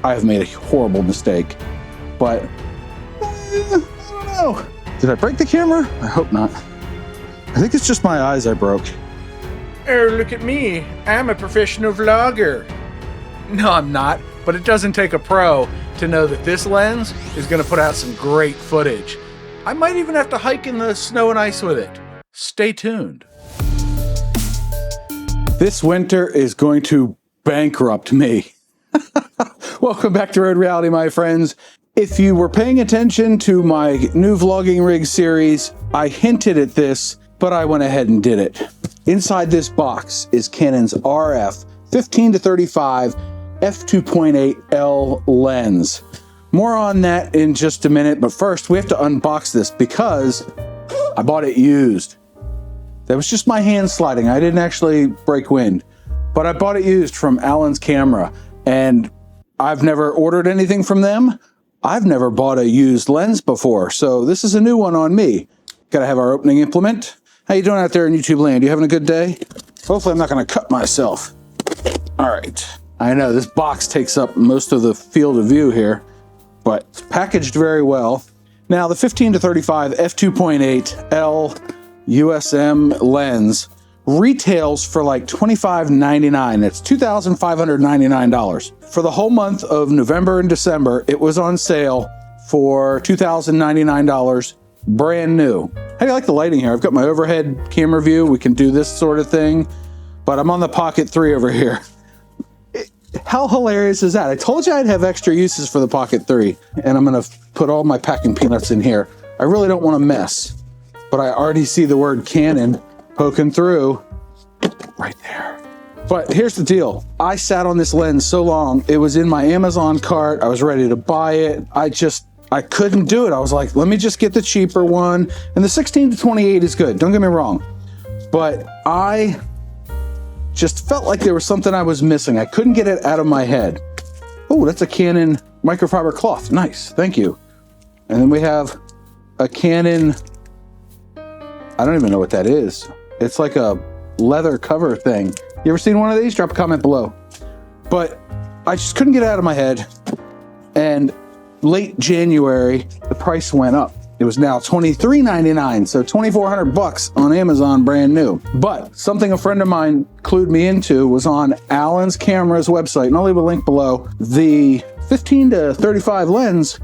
I have made a horrible mistake. But, I don't know. Did I break the camera? I hope not. I think it's just my eyes I broke. Oh, look at me. I'm a professional vlogger. No, I'm not, but it doesn't take a pro to know that this lens is going to put out some great footage. I might even have to hike in the snow and ice with it. Stay tuned. This winter is going to bankrupt me. Welcome back to Road Reality, my friends. If you were paying attention to my new vlogging rig series, I hinted at this, but I went ahead and did it. Inside this box is Canon's RF 15-35 F2.8 L Lens. More on that in just a minute, but first we have to unbox this because I bought it used. That was just my hand sliding. I didn't actually break wind, but I bought it used from Allen's Camera, and I've never ordered anything from them. I've never bought a used lens before, so this is a new one on me. Gotta have our opening implement. How you doing out there in YouTube land? You having a good day? Hopefully I'm not gonna cut myself. All right. I know this box takes up most of the field of view here, but it's packaged very well. Now the 15-35 f2.8 L USM lens retails for like $25.99. That's $2,599. For the whole month of November and December, it was on sale for $2,099, brand new. How do you like the lighting here? I've got my overhead camera view. We can do this sort of thing, but I'm on the Pocket 3 over here. How hilarious is that? I told you I'd have extra uses for the Pocket 3, and I'm gonna put all my packing peanuts in here. I really don't want to mess, but I already see the word Canon poking through right there. But here's the deal. I sat on this lens so long, it was in my Amazon cart. I was ready to buy it. I couldn't do it. I was like, let me just get the cheaper one. And the 16-28 is good, don't get me wrong. But I just felt like there was something I was missing. I couldn't get it out of my head. Oh, that's a Canon microfiber cloth. Nice, thank you. And then we have a Canon, I don't even know what that is. It's like a leather cover thing. You ever seen one of these? Drop a comment below. But I just couldn't get it out of my head. And late January, the price went up. It was now $23.99, so $2,400 on Amazon, brand new. But something a friend of mine clued me into was on Allen's Camera's website, and I'll leave a link below. The 15-35 lens,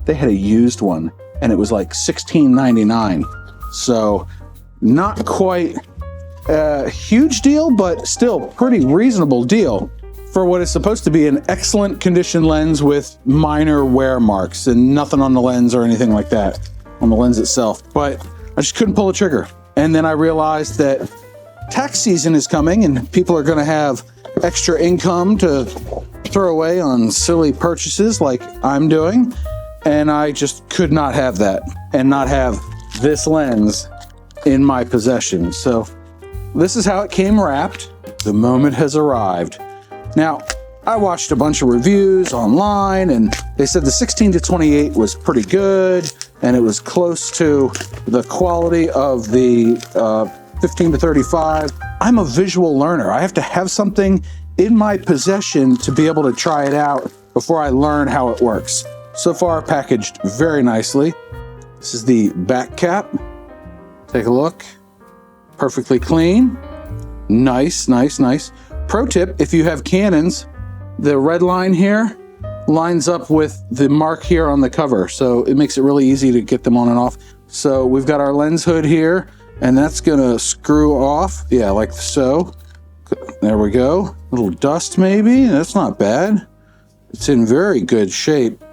they had a used one, and it was like $16.99. So not quite a huge deal, but still pretty reasonable deal for what is supposed to be an excellent condition lens with minor wear marks and nothing on the lens or anything like that on the lens itself. But I just couldn't pull the trigger. And then I realized that tax season is coming and people are going to have extra income to throw away on silly purchases like I'm doing. And I just could not have that and not have this lens in my possession. So this is how it came wrapped. The moment has arrived. Now, I watched a bunch of reviews online and they said the 16-28 was pretty good and it was close to the quality of the 15-35. I'm a visual learner. I have to have something in my possession to be able to try it out before I learn how it works. So far, packaged very nicely. This is the back cap. Take a look. Perfectly clean. Nice, nice, nice. Pro tip, if you have Canons, the red line here lines up with the mark here on the cover, so it makes it really easy to get them on and off. So we've got our lens hood here, and that's gonna screw off, yeah, like so. There we go. A little dust maybe, that's not bad. It's in very good shape.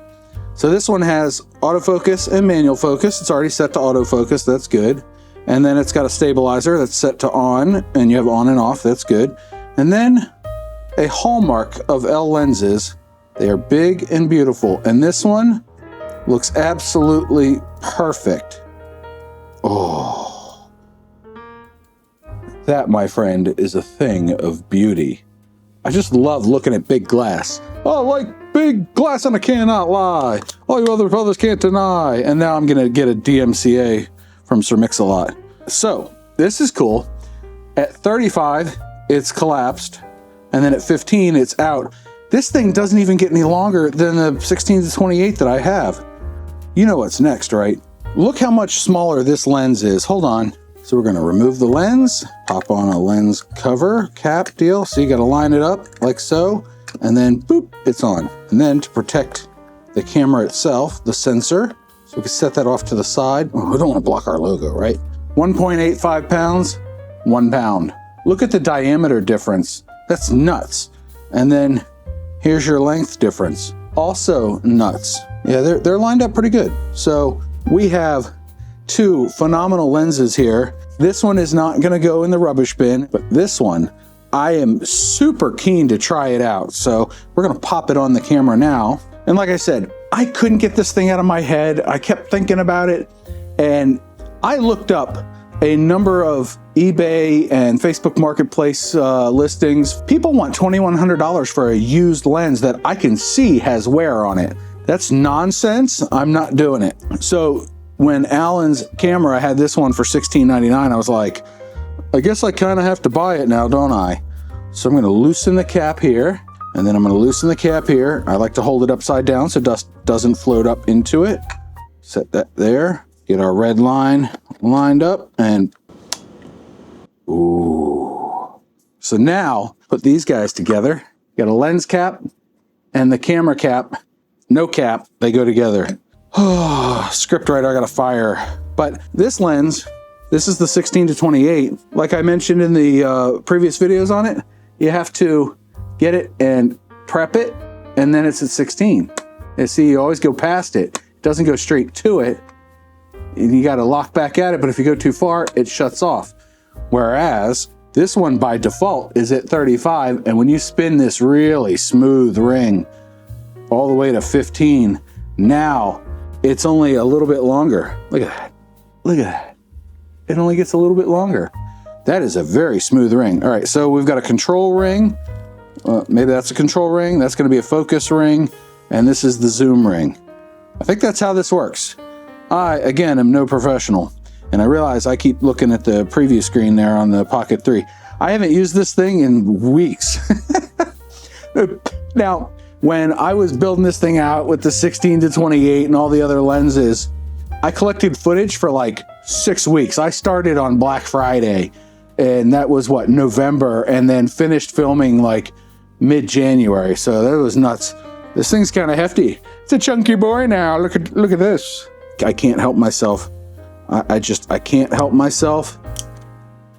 So this one has autofocus and manual focus. It's already set to autofocus, that's good. And then it's got a stabilizer that's set to on, and you have on and off, that's good. And then a hallmark of L lenses. They are big and beautiful. And this one looks absolutely perfect. Oh, that, my friend, is a thing of beauty. I just love looking at big glass. Oh, like big glass and I cannot lie. All you other brothers can't deny. And now I'm gonna get a DMCA from Sir Mix-a-Lot. So this is cool. At 35, it's collapsed, and then at 15, it's out. This thing doesn't even get any longer than the 16 to 28 that I have. You know what's next, right? Look how much smaller this lens is. Hold on. So we're gonna remove the lens, pop on a lens cover cap deal. So you gotta line it up like so, and then boop, it's on. And then to protect the camera itself, the sensor, so we can set that off to the side. Oh, we don't wanna block our logo, right? 1.85 pounds, 1 pound. Look at the diameter difference. That's nuts. And then here's your length difference. Also nuts. Yeah, they're lined up pretty good. So we have two phenomenal lenses here. This one is not gonna go in the rubbish bin, but this one, I am super keen to try it out. So we're gonna pop it on the camera now. And like I said, I couldn't get this thing out of my head. I kept thinking about it, and I looked up a number of eBay and Facebook Marketplace listings. People want $2,100 for a used lens that I can see has wear on it. That's nonsense. I'm not doing it. So when Alan's camera had this one for $16.99, I was like, I guess I kind of have to buy it now, don't I? So I'm going to loosen the cap here, and then I'm going to loosen the cap here. I like to hold it upside down so dust doesn't float up into it. Set that there. Get our red line lined up, and ooh. So now put these guys together. Got a lens cap and the camera cap. No cap, they go together. Oh, script writer, I gotta fire. But this lens, this is the 16 to 28. Like I mentioned in the previous videos on it, you have to get it and prep it, and then it's at 16. And see, you always go past it. It doesn't go straight to it. You gotta lock back at it, but if you go too far, it shuts off. Whereas this one by default is at 35, and when you spin this really smooth ring all the way to 15, now it's only a little bit longer. Look at that. Look at that. It only gets a little bit longer. That is a very smooth ring. All right, so we've got a control ring. Maybe that's a control ring. That's gonna be a focus ring. And this is the zoom ring. I think that's how this works. I, again, am no professional. And I realize I keep looking at the preview screen there on the Pocket 3. I haven't used this thing in weeks. Now, when I was building this thing out with the 16 to 28 and all the other lenses, I collected footage for like 6 weeks. I started on Black Friday, and that was what, November, and then finished filming like mid-January. So that was nuts. This thing's kind of hefty. It's a chunky boy now. Look at this. I can't help myself. I can't help myself.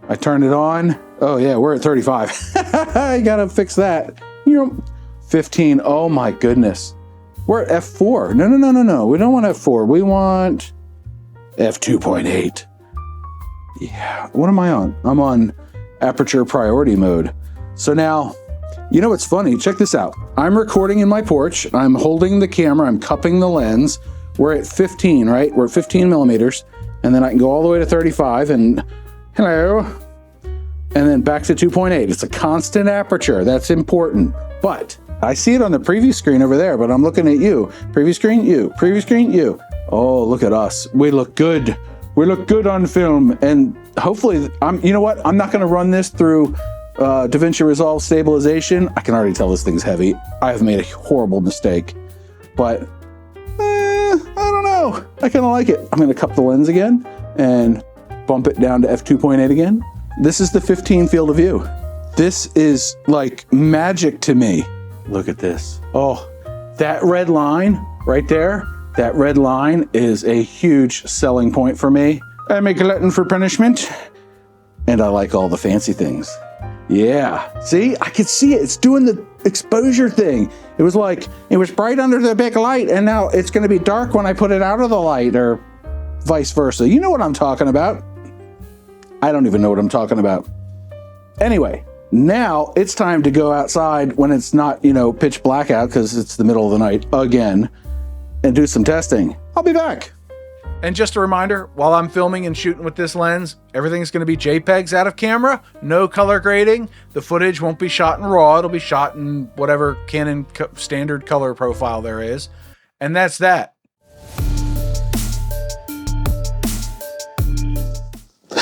I turn it on. Oh yeah, we're at 35. I gotta fix that. 15. Oh my goodness. We're at F4. No. We don't want F4. We want F2.8. Yeah. What am I on? I'm on aperture priority mode. So now, you know what's funny? Check this out. I'm recording in my porch. I'm holding the camera. I'm cupping the lens. We're at 15, right? We're at 15 millimeters. And then I can go all the way to 35 and hello. And then back to 2.8. It's a constant aperture. That's important. But I see it on the preview screen over there, but I'm looking at you. Preview screen, you. Preview screen, you. Oh, look at us. We look good. We look good on film. And hopefully, you know what? I'm not going to run this through DaVinci Resolve stabilization. I can already tell this thing's heavy. I have made a horrible mistake. But I don't know. I kind of like it. I'm going to cup the lens again and bump it down to f2.8 again. This is the 15 field of view. This is like magic to me. Look at this. Oh, that red line right there, that red line is a huge selling point for me. I'm a glutton for punishment, and I like all the fancy things. Yeah, see, I could see it. It's doing the exposure thing. It was like, it was bright under the big light, and now it's gonna be dark when I put it out of the light, or vice versa. You know what I'm talking about. I don't even know what I'm talking about. Anyway, now it's time to go outside when it's not, pitch black out, because it's the middle of the night again, and do some testing. I'll be back. And just a reminder, while I'm filming and shooting with this lens, everything's going to be JPEGs out of camera, no color grading. The footage won't be shot in RAW. It'll be shot in whatever Canon standard color profile there is. And that's that.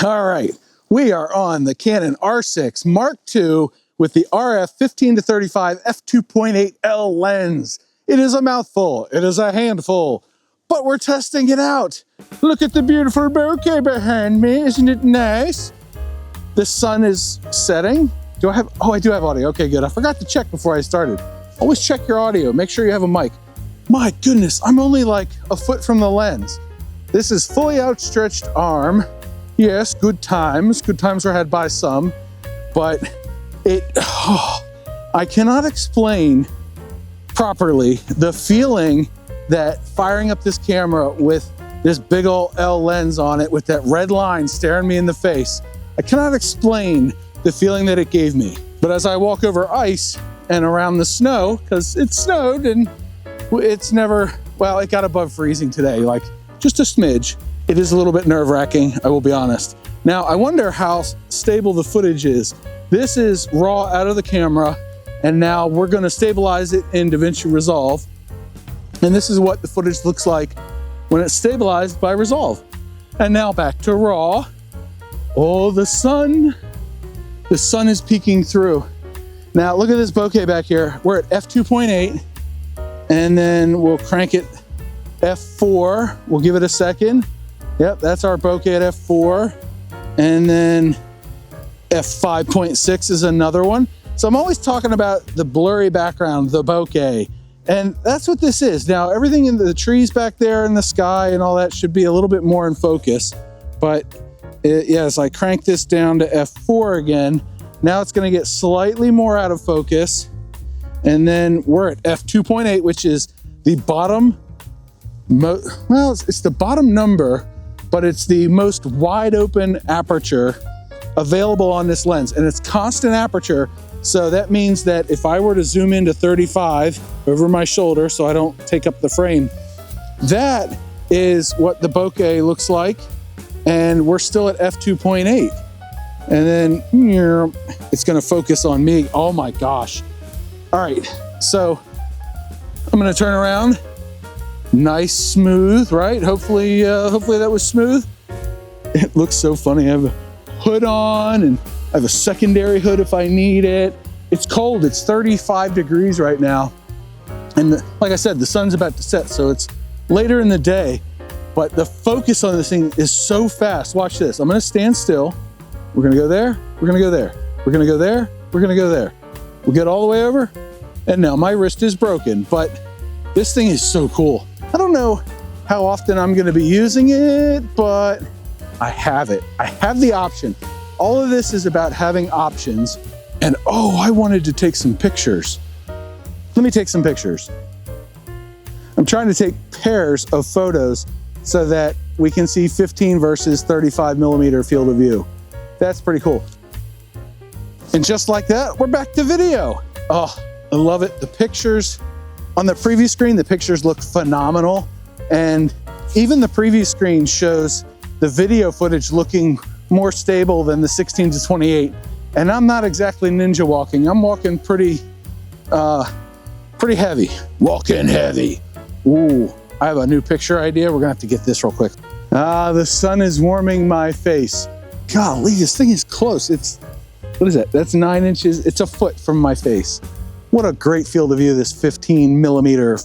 All right, we are on the Canon R6 Mark II with the RF 15 to 35 F2.8 L lens. It is a mouthful, it is a handful, but we're testing it out. Look at the beautiful bouquet behind me, isn't it nice? The sun is setting. Do I have, oh, I do have audio, okay, good. I forgot to check before I started. Always check your audio, make sure you have a mic. My goodness, I'm only like a foot from the lens. This is fully outstretched arm. Yes, good times were had by some, but I cannot explain properly the feeling that firing up this camera with this big old L lens on it with that red line staring me in the face. I cannot explain the feeling that it gave me. But as I walk over ice and around the snow, because it snowed and it's never, well, it got above freezing today, like just a smidge. It is a little bit nerve-wracking, I will be honest. Now, I wonder how stable the footage is. This is raw out of the camera, and now we're gonna stabilize it in DaVinci Resolve. And this is what the footage looks like when it's stabilized by Resolve. And now back to raw. Oh, the sun is peeking through. Now look at this bokeh back here. We're at f2.8, and then we'll crank it f4. We'll give it a second. Yep, that's our bokeh at f4. And then f5.6 is another one. So I'm always talking about the blurry background, the bokeh. And that's what this is. Now, everything in the trees back there in the sky and all that should be a little bit more in focus. But as I crank this down to f4 again, now it's gonna get slightly more out of focus. And then we're at f2.8, which is the bottom, well, it's the bottom number, but it's the most wide open aperture available on this lens. And it's constant aperture. So that means that if I were to zoom into 35 over my shoulder so I don't take up the frame, that is what the bokeh looks like. And we're still at f2.8. And then it's gonna focus on me. Oh my gosh. All right, so I'm gonna turn around. Nice, smooth, right? Hopefully that was smooth. It looks so funny. I have a hood on and I have a secondary hood if I need it. It's cold, it's 35 degrees right now. And like I said, the sun's about to set, so it's later in the day, but the focus on this thing is so fast. Watch this, I'm gonna stand still. We're gonna go there, we're gonna go there. We're gonna go there, we're gonna go there. We'll get all the way over, and now my wrist is broken, but this thing is so cool. I don't know how often I'm gonna be using it, but I have it. I have the option. All of this is about having options. And oh, I wanted to take some pictures. Let me take some pictures. I'm trying to take pairs of photos so that we can see 15 versus 35 millimeter field of view. That's pretty cool. And just like that, we're back to video. Oh, I love it. The pictures on the preview screen, the pictures look phenomenal. And even the preview screen shows the video footage looking more stable than the 16 to 28. And I'm not exactly ninja walking. I'm walking pretty heavy. Walking heavy. Ooh, I have a new picture idea. We're gonna have to get this real quick. The sun is warming my face. Golly, this thing is close. It's, what is that? That's 9 inches. It's a foot from my face. What a great field of view, this 15 millimeter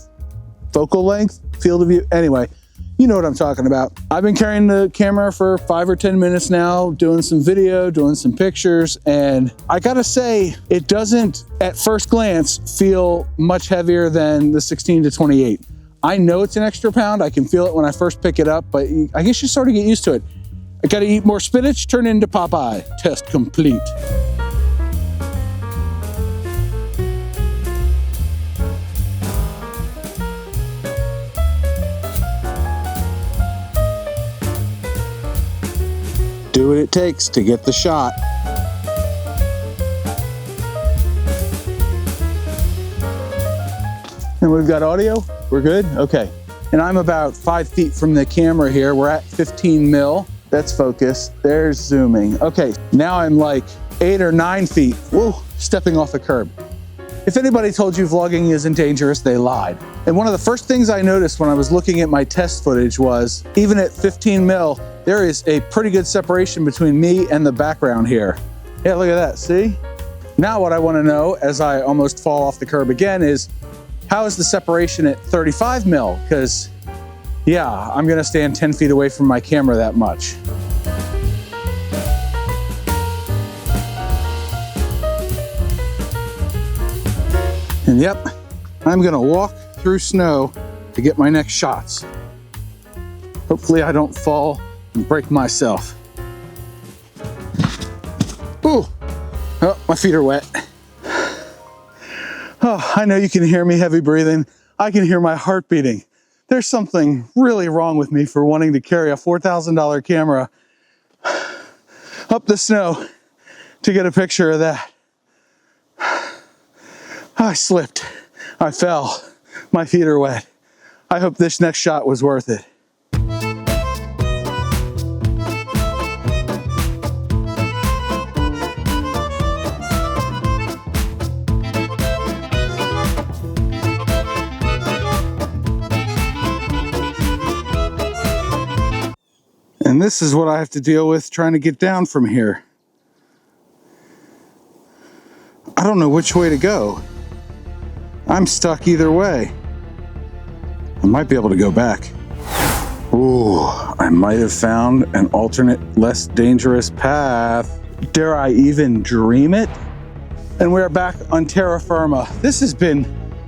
focal length field of view. Anyway, you know what I'm talking about. I've been carrying the camera for 5 or 10 minutes now, doing some video, doing some pictures, and I gotta say, it doesn't, at first glance, feel much heavier than the 16 to 28. I know it's an extra pound, I can feel it when I first pick it up, but I guess you sort of get used to it. I gotta eat more spinach, turn into Popeye. Test complete. Do what it takes to get the shot. And we've got audio, we're good? Okay. And I'm about 5 feet from the camera here. We're at 15 mil. That's focus. There's zooming. Okay, now I'm like 8 or 9 feet. Whoa, stepping off a curb. If anybody told you vlogging isn't dangerous, they lied. And one of the first things I noticed when I was looking at my test footage was, even at 15 mil, there is a pretty good separation between me and the background here. Yeah, look at that, see? Now what I want to know, as I almost fall off the curb again, is how is the separation at 35 mil? Because yeah, I'm gonna stand 10 feet away from my camera that much. And yep, I'm gonna walk through snow to get my next shots. Hopefully I don't fall and break myself. Ooh, oh, my feet are wet. Oh, I know you can hear me heavy breathing. I can hear my heart beating. There's something really wrong with me for wanting to carry a $4,000 camera up the snow to get a picture of that. I slipped, I fell, my feet are wet. I hope this next shot was worth it. And this is what I have to deal with trying to get down from here. I don't know which way to go. I'm stuck either way. I might be able to go back. Ooh, I might have found an alternate, less dangerous path. Dare I even dream it? And we're back on terra firma. This has been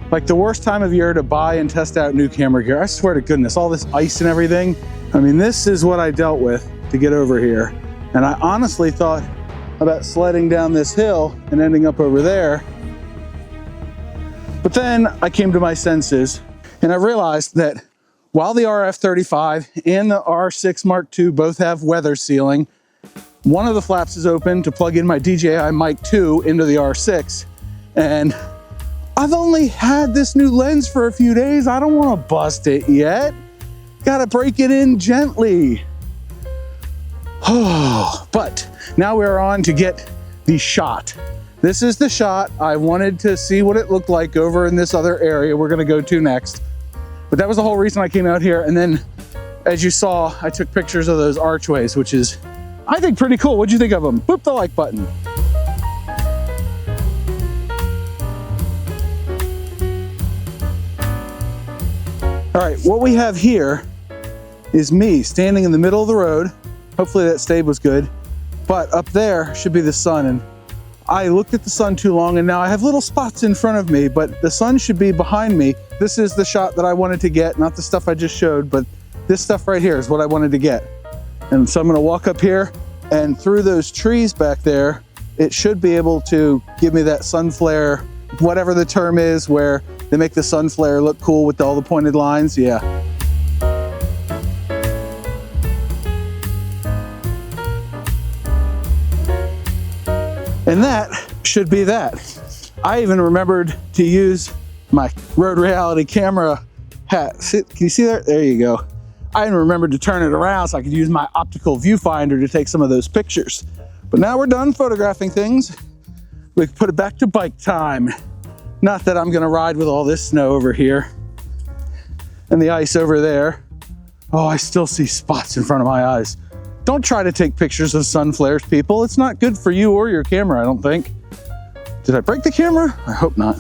like the worst time of year to buy and test out new camera gear. I swear to goodness, all this ice and everything. I mean, this is what I dealt with to get over here. And I honestly thought about sledding down this hill and ending up over there. But then I came to my senses and I realized that while the RF35 and the R6 Mark II both have weather sealing, one of the flaps is open to plug in my DJI Mic 2 into the R6. And I've only had this new lens for a few days. I don't want to bust it yet. Gotta break it in gently. Oh, but now we're on to get the shot. This is the shot. I wanted to see what it looked like over in this other area we're gonna go to next. But that was the whole reason I came out here. And then, as you saw, I took pictures of those archways, which is, I think, pretty cool. What'd you think of them? Boop the like button. All right, what we have here is me standing in the middle of the road. Hopefully that stave was good. But up there should be the sun. And I looked at the sun too long and now I have little spots in front of me, but the sun should be behind me. This is the shot that I wanted to get, not the stuff I just showed, but this stuff right here is what I wanted to get. And so I'm gonna walk up here and through those trees back there, it should be able to give me that sun flare, whatever the term is, where they make the sun flare look cool with all the pointed lines. Yeah. And that should be that. I even remembered to use my Rode Reality camera hat. Can you see that? There you go. I even remembered to turn it around so I could use my optical viewfinder to take some of those pictures. But now we're done photographing things. We can put it back to bike time. Not that I'm gonna ride with all this snow over here and the ice over there. Oh, I still see spots in front of my eyes. Don't try to take pictures of sun flares, people. It's not good for you or your camera, I don't think. Did I break the camera? I hope not.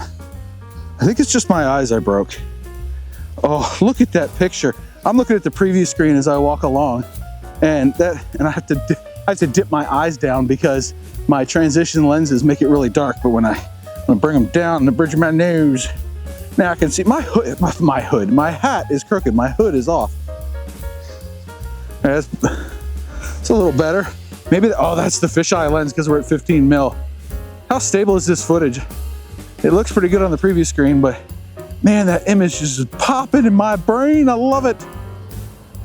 I think it's just my eyes I broke. Oh, look at that picture. I'm looking at the preview screen as I walk along, and I have to dip my eyes down because my transition lenses make it really dark. But when I bring them down the bridge of my nose, now I can see my hood. My hat is crooked. My hood is off. It's a little better. Maybe, oh, that's the fisheye lens because we're at 15 mil. How stable is this footage? It looks pretty good on the preview screen, but man, that image is just popping in my brain. I love it.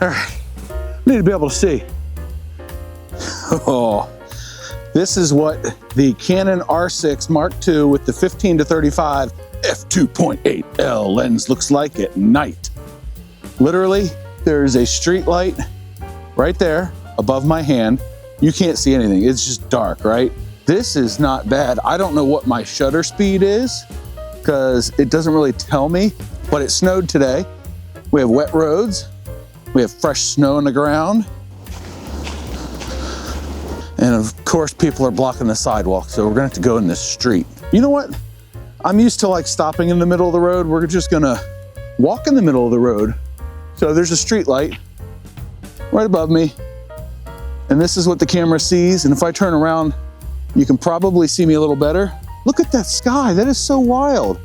All right, I need to be able to see. Oh, this is what the Canon R6 Mark II with the 15 to 35 F2.8 L lens looks like at night. Literally, there is a street light right there above my hand. You can't see anything. It's just dark, right? This is not bad. I don't know what my shutter speed is because it doesn't really tell me, but it snowed today. We have wet roads. We have fresh snow on the ground. And of course, people are blocking the sidewalk, so we're gonna have to go in this street. You know what? I'm used to like stopping in the middle of the road. We're just gonna walk in the middle of the road. So there's a street light right above me. And this is what the camera sees. And if I turn around, you can probably see me a little better. Look at that sky, that is so wild.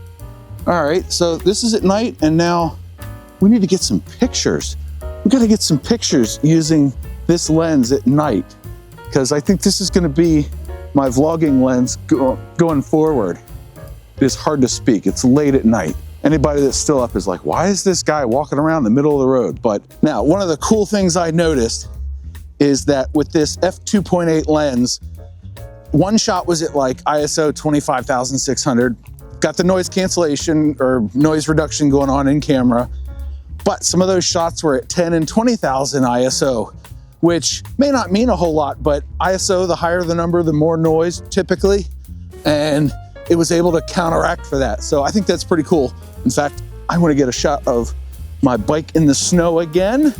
All right, so this is at night, and now we need to get some pictures. We gotta get some pictures using this lens at night, because I think this is gonna be my vlogging lens going forward. It's hard to speak, it's late at night. Anybody that's still up is like, why is this guy walking around the middle of the road? But now, one of the cool things I noticed is that with this F2.8 lens, one shot was at like ISO 25,600, got the noise cancellation or noise reduction going on in camera, but some of those shots were at 10 and 20,000 ISO, which may not mean a whole lot, but ISO, the higher the number, the more noise typically, and it was able to counteract for that. So I think that's pretty cool. In fact, I want to get a shot of my bike in the snow again.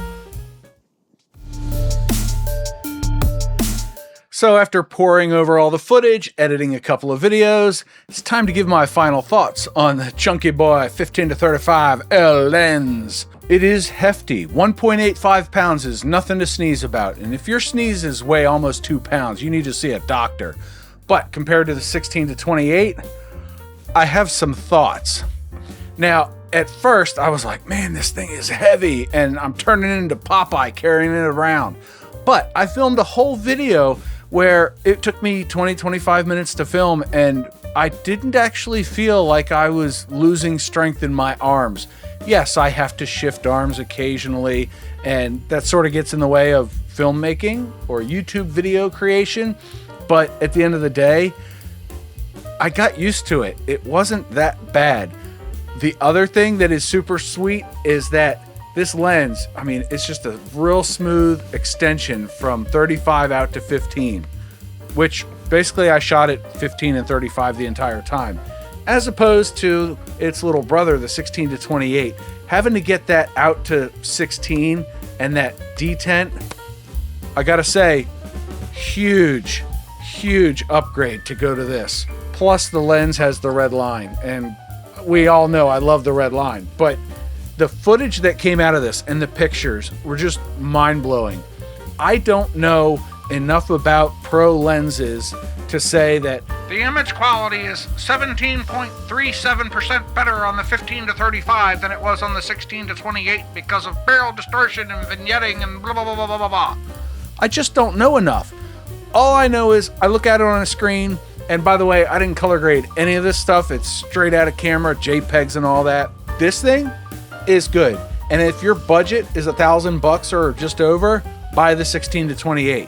So after poring over all the footage, editing a couple of videos, it's time to give my final thoughts on the chunky boy 15-35 L Lens. It is hefty. 1.85 pounds is nothing to sneeze about. And if your sneezes weigh almost 2 pounds, you need to see a doctor. But compared to the 16-28, I have some thoughts. Now, at first I was like, man, this thing is heavy, and I'm turning into Popeye carrying it around. But I filmed a whole video where it took me 20-25 minutes to film, and I didn't actually feel like I was losing strength in my arms. Yes, I have to shift arms occasionally, and that sort of gets in the way of filmmaking or YouTube video creation. But at the end of the day, I got used to it. It wasn't that bad. The other thing that is super sweet is that this lens, I mean, it's just a real smooth extension from 35 out to 15, which basically I shot at 15 and 35 the entire time, as opposed to its little brother, the 16-28. Having to get that out to 16 and that detent, I gotta say, huge upgrade to go to this. Plus the lens has the red line, and we all know I love the red line, but the footage that came out of this and the pictures were just mind-blowing. I don't know enough about pro lenses to say that the image quality is 17.37% better on the 15-35 than it was on the 16-28 because of barrel distortion and vignetting and blah, blah, blah, blah, blah, blah. I just don't know enough. All I know is I look at it on a screen, and by the way, I didn't color grade any of this stuff. It's straight out of camera, JPEGs and all that. This thing is good. And if your budget is $1,000 or just over, buy the 16-28.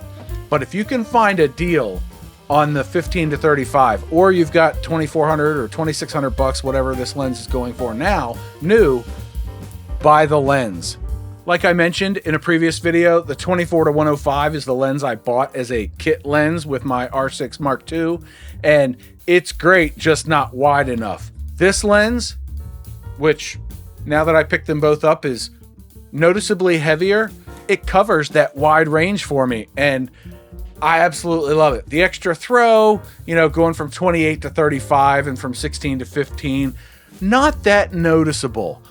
But if you can find a deal on the 15-35, or you've got $2,400 or $2,600, whatever this lens is going for now, new, buy the lens. Like I mentioned in a previous video, the 24-105 is the lens I bought as a kit lens with my R6 Mark II, and it's great, just not wide enough. This lens, which now that I picked them both up is noticeably heavier, it covers that wide range for me, and I absolutely love it. The extra throw, you know, going from 28 to 35 and from 16 to 15, not that noticeable.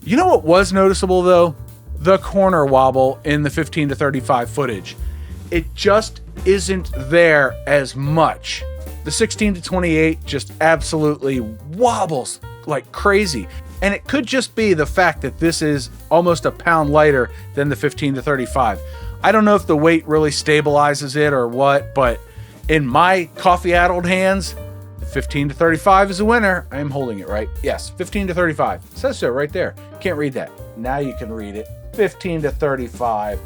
You know what was noticeable though? The corner wobble in the 15-35 footage. It just isn't there as much. The 16-28 just absolutely wobbles like crazy. And it could just be the fact that this is almost a pound lighter than the 15-35. I don't know if the weight really stabilizes it or what, but in my coffee-addled hands, the 15-35 is a winner. I am holding it right. Yes, 15-35. It says so right there. Can't read that. Now you can read it. 15-35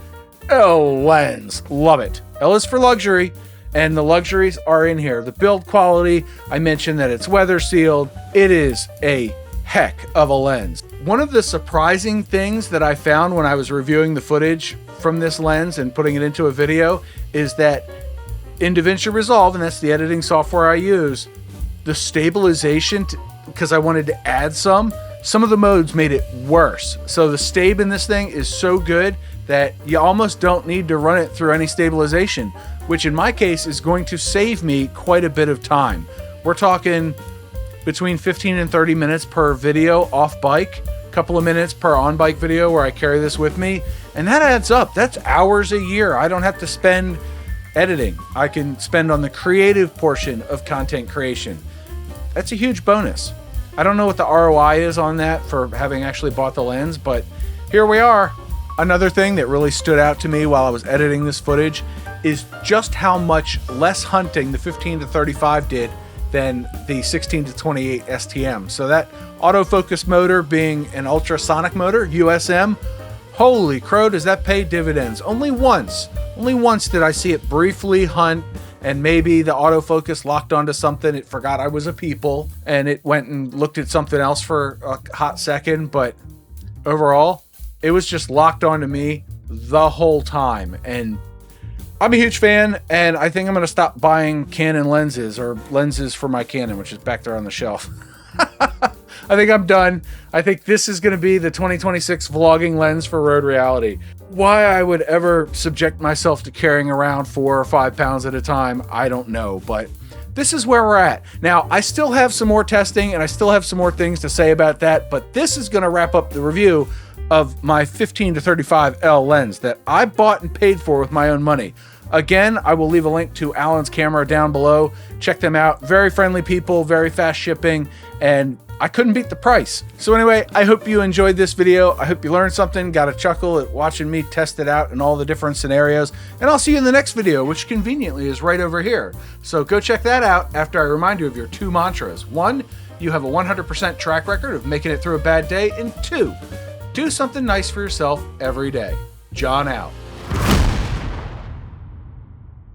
L Lens. Love it. L is for luxury, and the luxuries are in here. The build quality, I mentioned that it's weather sealed. It is a heck of a lens. One of the surprising things that I found when I was reviewing the footage from this lens and putting it into a video is that in DaVinci Resolve, and that's the editing software I use, the stabilization, because I wanted to add some, Some of the modes made it worse. So the stab in this thing is so good that you almost don't need to run it through any stabilization, which in my case is going to save me quite a bit of time. We're talking between 15 and 30 minutes per video off bike, a couple of minutes per on bike video where I carry this with me, and that adds up. That's hours a year I don't have to spend editing. I can spend on the creative portion of content creation. That's a huge bonus. I don't know what the ROI is on that for having actually bought the lens, but here we are. Another thing that really stood out to me while I was editing this footage is just how much less hunting the 15 to 35 did than the 16 to 28 STM. So that autofocus motor being an ultrasonic motor, USM, holy crow, does that pay dividends. Only once did I see it briefly hunt, and maybe the autofocus locked onto something, it forgot I was a people, and it went and looked at something else for a hot second, but overall, it was just locked onto me the whole time. And I'm a huge fan, and I think I'm going to stop buying Canon lenses or lenses for my Canon, which is back there on the shelf. I think I'm done. I think this is going to be the 2026 vlogging lens for Road Reality. Why I would ever subject myself to carrying around 4 or 5 pounds at a time, I don't know, but this is where we're at. Now, I still have some more testing and I still have some more things to say about that, but this is going to wrap up the review of my 15 to 35 L lens that I bought and paid for with my own money. Again, I will leave a link to Alan's camera down below. Check them out. Very friendly people, very fast shipping, and I couldn't beat the price. So anyway, I hope you enjoyed this video. I hope you learned something, got a chuckle at watching me test it out in all the different scenarios, and I'll see you in the next video, which conveniently is right over here. So go check that out after I remind you of your 2 mantras. 1, you have a 100% track record of making it through a bad day, and 2, do something nice for yourself every day. John out.